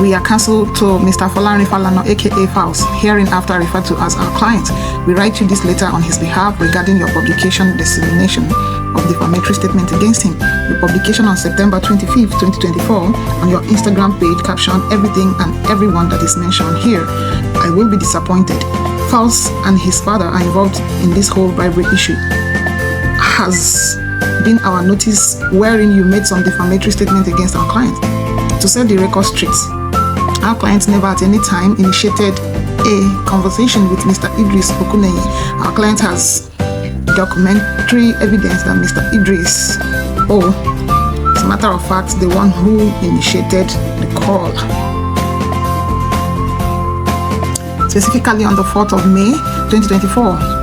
We are counsel to Mr. Falana, aka FALZ, hereinafter referred to as our client. We write you this letter on his behalf regarding your publication dissemination of defamatory statement against him. The publication on September 25th, 2024 on your Instagram page captioned everything and everyone that is mentioned here. I will be disappointed. FALZ and his father are involved in this whole bribery issue. Has been our notice wherein you made some defamatory statement against our client. To set the record straight, our client never at any time initiated a conversation with Mr. Idris Okuneye. Our client has documentary evidence that Mr. Idris, as a matter of fact, the one who initiated the call. Specifically on the 4th of May 2024,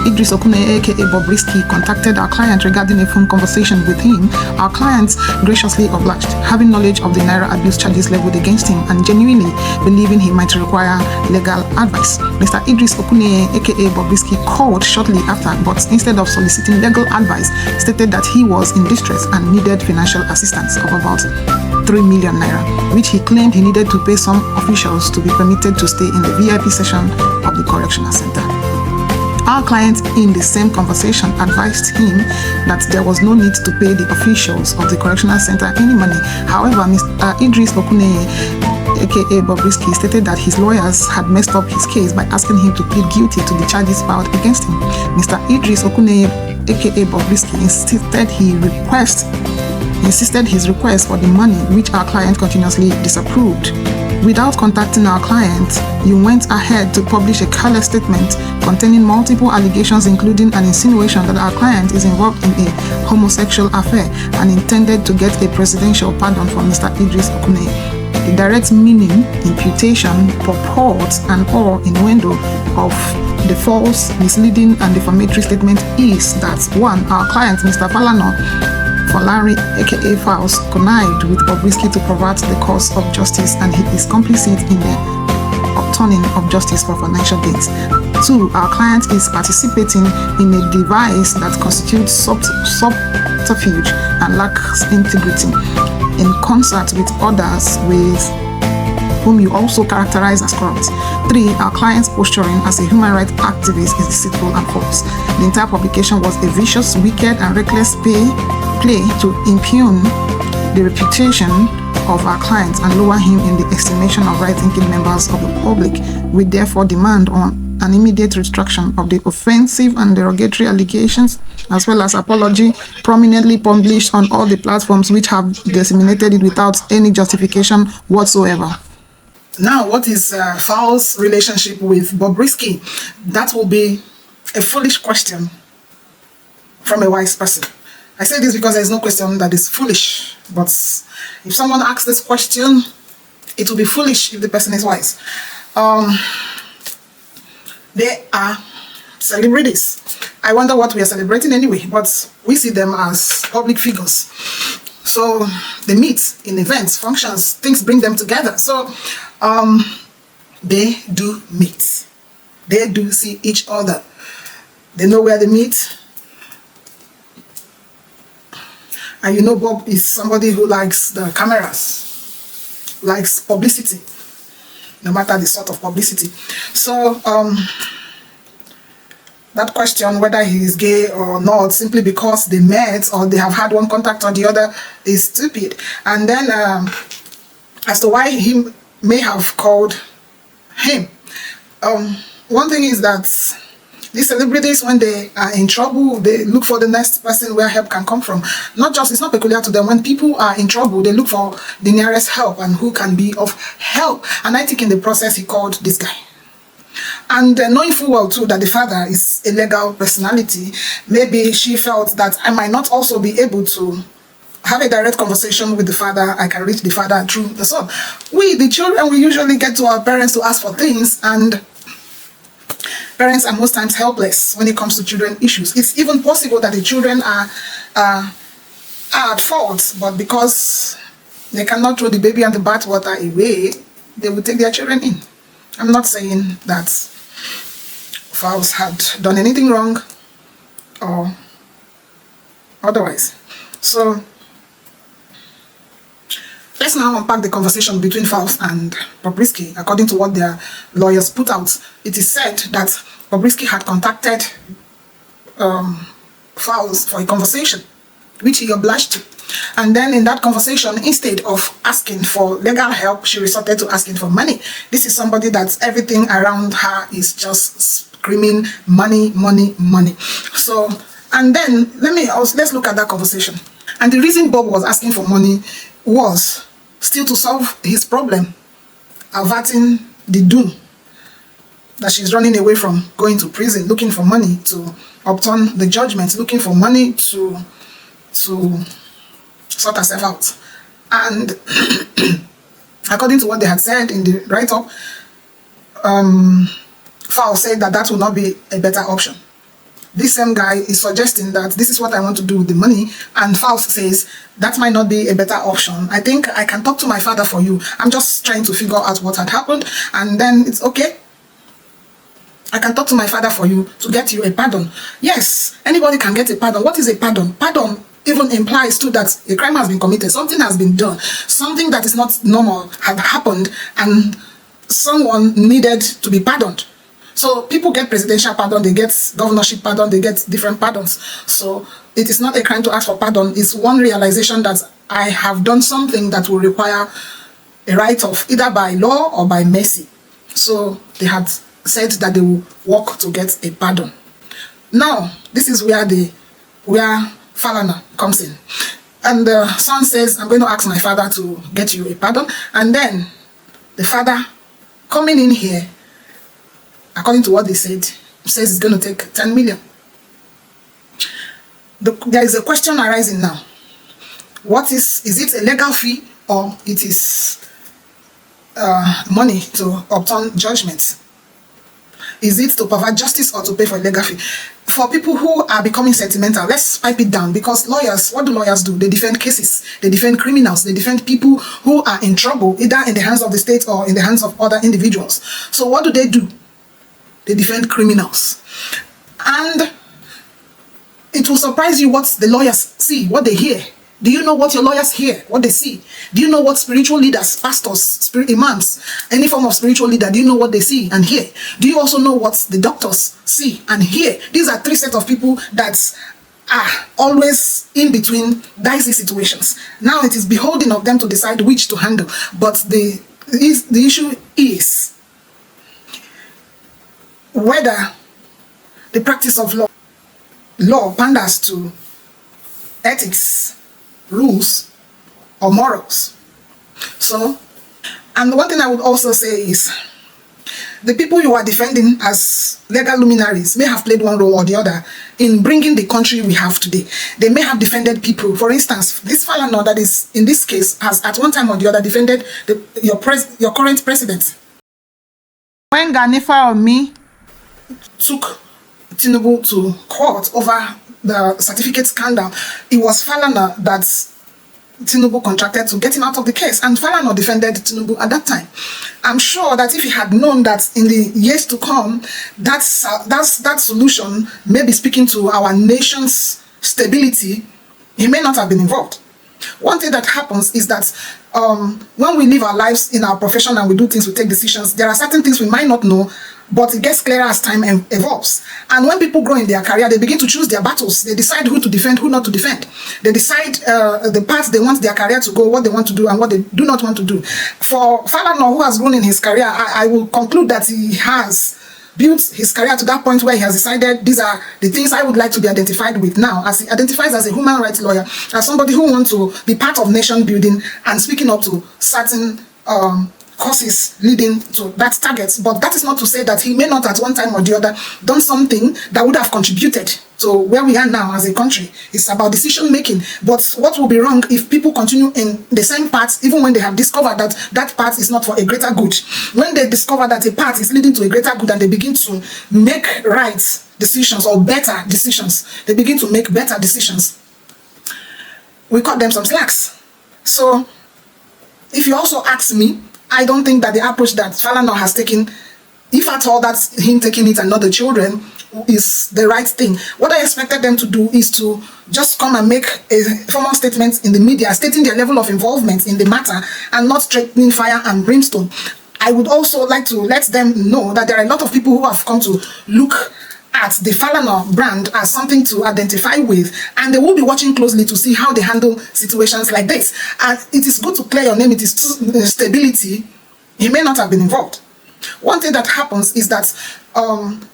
Idris Okuneye, aka Bobrisky, contacted our client regarding a phone conversation with him. Our client graciously obliged, having knowledge of the Naira abuse charges leveled against him and genuinely believing he might require legal advice. Mr. Idris Okuneye, aka Bobrisky, called shortly after, but instead of soliciting legal advice, stated that he was in distress and needed financial assistance of about 3 million naira, which he claimed he needed to pay some officials to be permitted to stay in the VIP section of the correctional center. Our client, in the same conversation, advised him that there was no need to pay the officials of the correctional center any money. However, Mr. Idris Okuneye, aka Bobrisky, stated that his lawyers had messed up his case by asking him to plead guilty to the charges filed against him. Mr. Idris Okuneye, aka Bobrisky, insisted his request for the money, which our client continuously disapproved. Without contacting our client, you went ahead to publish a careless statement containing multiple allegations, including an insinuation that our client is involved in a homosexual affair and intended to get a presidential pardon from Mr. Idris Okuneye. The direct meaning, imputation, purport, and/or innuendo of the false, misleading, and defamatory statement is that 1. Our client, Mr. Falari, aka FALZ, connived with Bobrisky to pervert the cause of justice, and he is complicit in the obtaining of justice for financial gains. 2. Our client is participating in a device that constitutes subterfuge and lacks integrity, in concert with others with whom you also characterize as corrupt. 3. Our client's posturing as a human rights activist is deceitful and false. The entire publication was a vicious, wicked, and reckless play to impugn the reputation of our client and lower him in the estimation of right-thinking members of the public. We therefore demand on an immediate retraction of the offensive and derogatory allegations, as well as apology prominently published on all the platforms which have disseminated it without any justification whatsoever. Now, what is FALZ's relationship with Bobrisky? That will be a foolish question from a wise person. I say this because there is no question that is foolish, but if someone asks this question, it will be foolish if the person is wise. They are celebrities. I wonder what we are celebrating anyway, but we see them as public figures. So they meet in events, functions, things bring them together. So they do meet. They do see each other. They know where they meet. And you know, Bob is somebody who likes the cameras, likes publicity, no matter the sort of publicity. So that question, whether he is gay or not, simply because they met or they have had one contact or the other, is stupid. And then as to why he may have called him, one thing is that these celebrities, when they are in trouble, they look for the next person where help can come from. It's not peculiar to them. When people are in trouble, they look for the nearest help and who can be of help. And I think in the process, he called this guy. And knowing full well too that the father is a legal personality, maybe she felt that I might not also be able to have a direct conversation with the father. I can reach the father through the son. We, the children, we usually get to our parents to ask for things, and parents are most times helpless when it comes to children issues. It's even possible that the children are at fault, but because they cannot throw the baby and the bathwater away, they will take their children in. I'm not saying that FALZ had done anything wrong or otherwise. So Let's now unpack the conversation between FALZ and Bobrisky. According to what their lawyers put out, it is said that Bobrisky had contacted FALZ for a conversation, which he obliged to. And then in that conversation, instead of asking for legal help, she resorted to asking for money. This is somebody that everything around her is just screaming money, money, money. So, and then let's look at that conversation. And the reason Bob was asking for money was still to solve his problem, averting the doom that she's running away from, going to prison, looking for money to obtain the judgment, looking for money to sort herself out. And according to what they had said in the write-up, FALZ said that that will not be a better option. This same guy is suggesting that this is what I want to do with the money, and FALZ says that might not be a better option. I think I can talk to my father for you. I'm just trying to figure out what had happened, and then it's okay. I can talk to my father for you to get you a pardon. Yes, anybody can get a pardon. What is a pardon? Pardon even implies too that a crime has been committed, something has been done, something that is not normal had happened, and someone needed to be pardoned. So people get presidential pardon, they get governorship pardon, they get different pardons. So it is not a crime to ask for pardon. It's one realization that I have done something that will require a write-off, either by law or by mercy. So they had said that they will work to get a pardon. Now, this is where Falana comes in. And the son says, I'm going to ask my father to get you a pardon. And then the father coming in here, according to what they said, says it's going to take 10 million. There is a question arising now. Is it a legal fee or it is money to obtain judgment? Is it to provide justice or to pay for a legal fee? For people who are becoming sentimental, let's pipe it down, because lawyers, what do lawyers do? They defend cases, they defend criminals, they defend people who are in trouble, either in the hands of the state or in the hands of other individuals. So what do? They defend criminals. And it will surprise you what the lawyers see, what they hear. Do you know what your lawyers hear, what they see? Do you know what spiritual leaders, pastors, imams, any form of spiritual leader, do you know what they see and hear? Do you also know what the doctors see and hear? These are three sets of people that are always in between dicey situations. Now it is beholding of them to decide which to handle. But the issue is whether the practice of law panders to ethics, rules, or morals. So, and one thing I would also say is, the people you are defending as legal luminaries may have played one role or the other in bringing the country we have today. They may have defended people. For instance, this Falana that is in this case has at one time or the other defended your current president. When Ganifa or me took Tinubu to court over the certificate scandal, it was Falana that Tinubu contracted to get him out of the case, and Falana defended Tinubu at that time. I'm sure that if he had known that in the years to come, that solution may be speaking to our nation's stability, he may not have been involved. One thing that happens is that when we live our lives in our profession and we do things, we take decisions, there are certain things we might not know, but it gets clearer as time evolves. And when people grow in their career, they begin to choose their battles. They decide who to defend, who not to defend. They decide the path they want their career to go, what they want to do, and what they do not want to do. For Falana, who has grown in his career, I will conclude that he has built his career to that point where he has decided these are the things I would like to be identified with now, as he identifies as a human rights lawyer, as somebody who wants to be part of nation building and speaking up to certain causes leading to that target. But that is not to say that he may not at one time or the other done something that would have contributed to where we are now as a country. It's about decision making. But what will be wrong if people continue in the same path even when they have discovered that that path is not for a greater good? When they discover that a path is leading to a greater good and they begin to make right decisions or better decisions, they begin to make better decisions, we cut them some slacks. So if you also ask me, I don't think that the approach that Falana has taken, if at all that's him taking it and not the children, is the right thing. What I expected them to do is to just come and make a formal statement in the media stating their level of involvement in the matter and not threatening fire and brimstone. I would also like to let them know that there are a lot of people who have come to look at the FALANAS brand as something to identify with, and they will be watching closely to see how they handle situations like this. And it is good to clear your name. It is stability. He may not have been involved. One thing that happens is that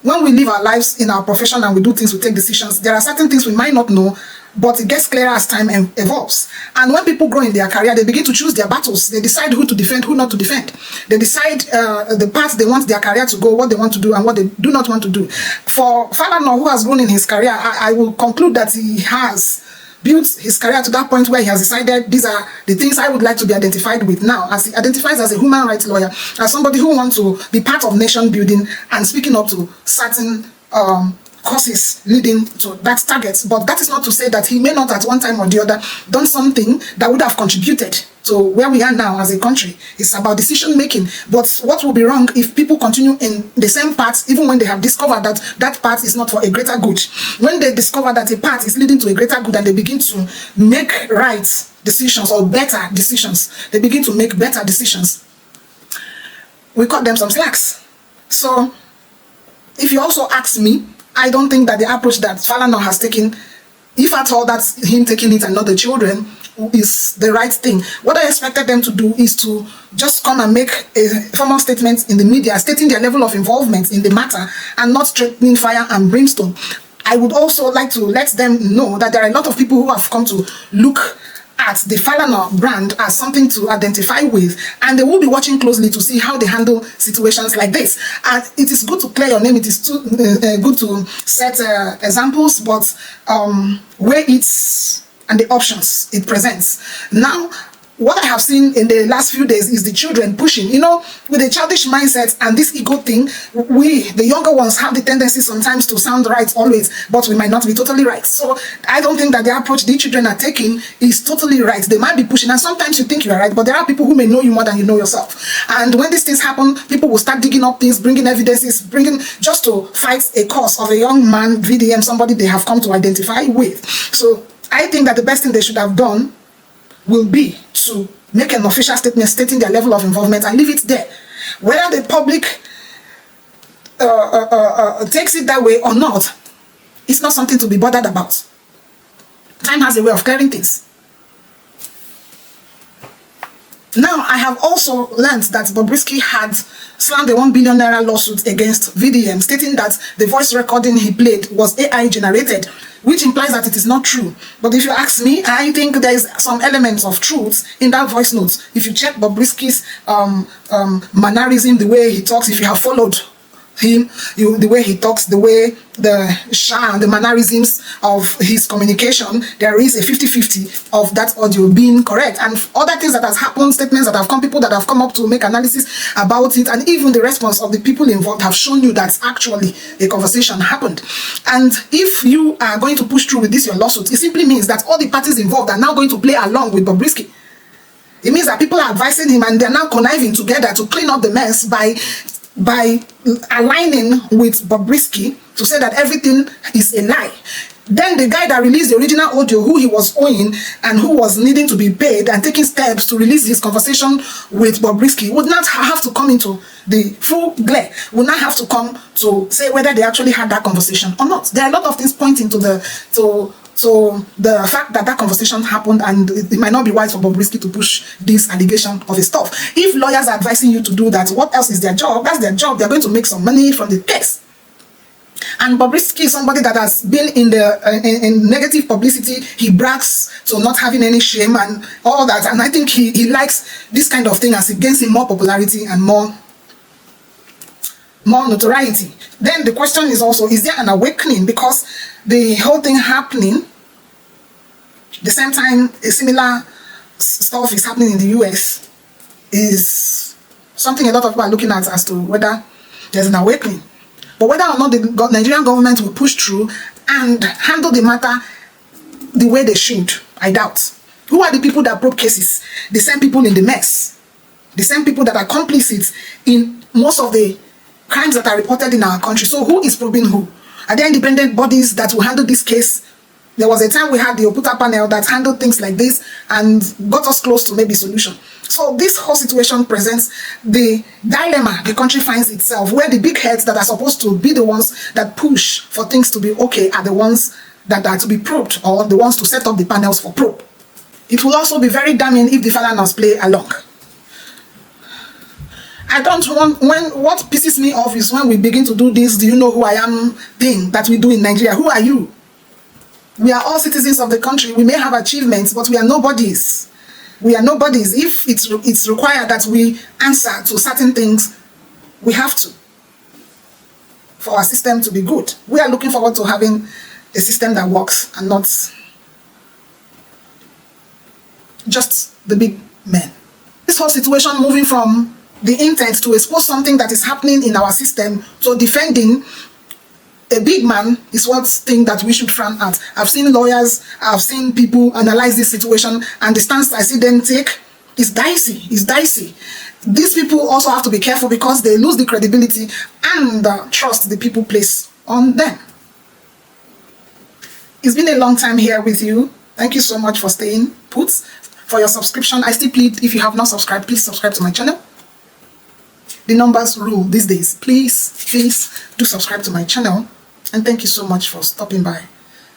when we live our lives in our profession and we do things, we take decisions, there are certain things we might not know, but it gets clearer as time evolves. And when people grow in their career, they begin to choose their battles. They decide who to defend, who not to defend. They decide the path they want their career to go, what they want to do, and what they do not want to do. For FALANAS, who has grown in his career, I will conclude that he has built his career to that point where he has decided these are the things I would like to be identified with now, as he identifies as a human rights lawyer, as somebody who wants to be part of nation building and speaking up to certain causes leading to that target. But that is not to say that he may not at one time or the other done something that would have contributed to where we are now as a country. It's about decision making. But what will be wrong if people continue in the same path even when they have discovered that that path is not for a greater good? When they discover that a path is leading to a greater good and they begin to make right decisions or better decisions, they begin to make better decisions, we cut them some slacks. So if you also ask me, I don't think that the approach that FALANAS has taken, if at all that's him taking it and not the children, is the right thing. What I expected them to do is to just come and make a formal statement in the media stating their level of involvement in the matter and not threatening fire and brimstone. I would also like to let them know that there are a lot of people who have come to look at the FALANAS brand as something to identify with, and they will be watching closely to see how they handle situations like this. And it is good to clear your name. It is too good to set examples, but weigh it and the options it presents. Now, what I have seen in the last few days is the children pushing, you know, with a childish mindset and this ego thing. We, the younger ones, have the tendency sometimes to sound right always, but we might not be totally right. So I don't think that the approach the children are taking is totally right. They might be pushing, and sometimes you think you are right, but there are people who may know you more than you know yourself. And when these things happen, people will start digging up things, bringing evidences, just to fight a cause of a young man, VDM, somebody they have come to identify with. So I think that the best thing they should have done will be to make an official statement stating their level of involvement and leave it there. Whether the public takes it that way or not, it's not something to be bothered about. Time has a way of clearing things. Now, I have also learned that Bobrisky had slammed a $1 billion lawsuit against VDM, stating that the voice recording he played was AI generated, which implies that it is not true. But if you ask me, I think there is some elements of truth in that voice note. If you check Bobrisky's mannerism, the way he talks, if you have followed him, the way he talks, the way the charm, the mannerisms of his communication, there is a 50-50 of that audio being correct. And other things that has happened, statements that have come, people that have come up to make analysis about it, and even the response of the people involved have shown you that actually a conversation happened. And if you are going to push through with this, your lawsuit, it simply means that all the parties involved are now going to play along with Bobrisky. It means that people are advising him and they're now conniving together to clean up the mess by aligning with Bobrisky to say that everything is a lie. Then the guy that released the original audio, who he was owing and who was needing to be paid and taking steps to release his conversation with Bobrisky, would not have to come into the full glare, would not have to come to say whether they actually had that conversation or not. There are a lot of things pointing to the fact that that conversation happened, and it might not be wise for Bobrisky to push this allegation of his stuff. If lawyers are advising you to do that, what else is their job? That's their job. They're going to make some money from the case. And Bobrisky is somebody that has been in negative publicity. He brags to not having any shame and all that. And I think he likes this kind of thing as it gains him more popularity and more notoriety. Then the question is also, is there an awakening? Because the whole thing happening, the same time a similar stuff is happening in the US, is something a lot of people are looking at as to whether there's an awakening. But whether or not the Nigerian government will push through and handle the matter the way they should, I doubt. Who are the people that broke cases? The same people in the mess. The same people that are complicit in most of the crimes that are reported in our country. So who is probing who? Are there independent bodies that will handle this case? There was a time we had the Oputa panel that handled things like this and got us close to maybe solution. So this whole situation presents the dilemma the country finds itself, where the big heads that are supposed to be the ones that push for things to be okay are the ones that are to be probed, or the ones to set up the panels for probe. It will also be very damning if the FALANAS play along. I don't want, what pisses me off is when we begin to do this "do you know who I am" thing that we do in Nigeria. Who are you? We are all citizens of the country. We may have achievements, but we are nobodies. We are nobodies. If it's required that we answer to certain things, we have to, for our system to be good. We are looking forward to having a system that works and not just the big men. This whole situation, moving from the intent to expose something that is happening in our system to defending a big man, is one thing that we should frown at. I've seen lawyers, I've seen people analyze this situation, and the stance I see them take is dicey. It's dicey. These people also have to be careful because they lose the credibility and the trust the people place on them. It's been a long time here with you. Thank you so much for staying put, for your subscription. I still plead, if you have not subscribed, please subscribe to my channel. The numbers rule these days. Please do subscribe to my channel. And thank you so much for stopping by.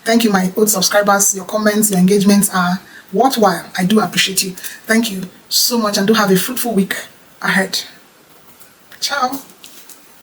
Thank you, my old subscribers. Your comments, your engagements are worthwhile. I do appreciate you. Thank you so much, and do have a fruitful week ahead. Ciao.